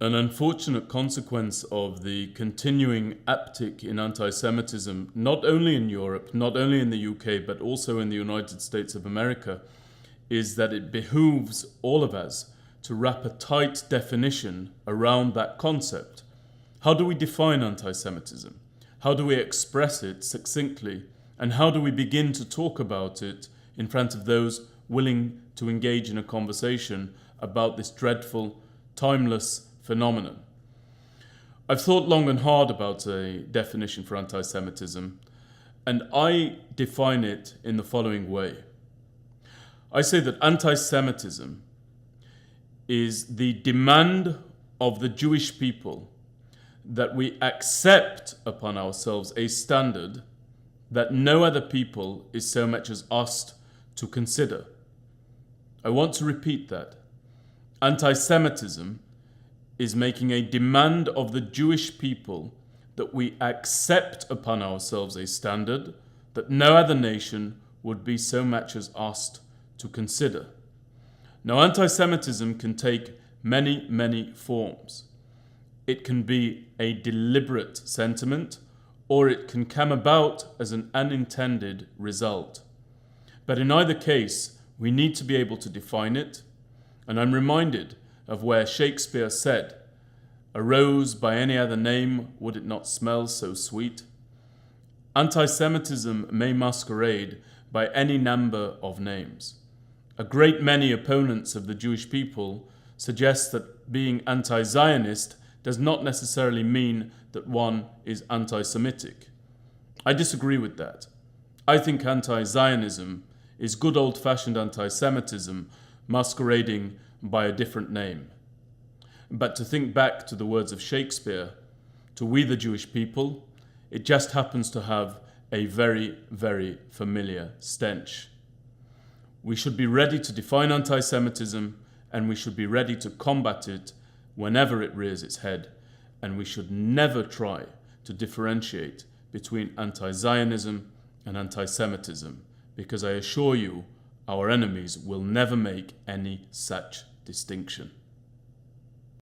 An unfortunate consequence of the continuing uptick in anti-Semitism, not only in Europe, not only in the UK, but also in the United States of America, is that it behooves all of us to wrap a tight definition around that concept. How do we define anti-Semitism? How do we express it succinctly? And how do we begin to talk about it in front of those willing to engage in a conversation about this dreadful, timeless phenomenon? I've thought long and hard about a definition for anti-Semitism, and I define it in the following way. I say that anti-Semitism is the demand of the Jewish people that we accept upon ourselves a standard that no other people is so much as asked to consider. I want to repeat that. Anti-Semitism is making a demand of the Jewish people that we accept upon ourselves a standard that no other nation would be so much as asked to consider. Now, anti-Semitism can take many, many forms. It can be a deliberate sentiment, or it can come about as an unintended result. But in either case, we need to be able to define it, and I'm reminded of where Shakespeare said, "A rose by any other name, would it not smell so sweet?" Anti-Semitism may masquerade by any number of names. A great many opponents of the Jewish people suggest that being anti-Zionist does not necessarily mean that one is anti-Semitic. I disagree with that. I think anti-Zionism is good old-fashioned anti-Semitism masquerading by a different name. But to think back to the words of Shakespeare, to we the Jewish people, it just happens to have a very, very familiar stench. We should be ready to define anti-Semitism, and we should be ready to combat it whenever it rears its head, and we should never try to differentiate between anti-Zionism and anti-Semitism, because I assure you, our enemies will never make any such distinction.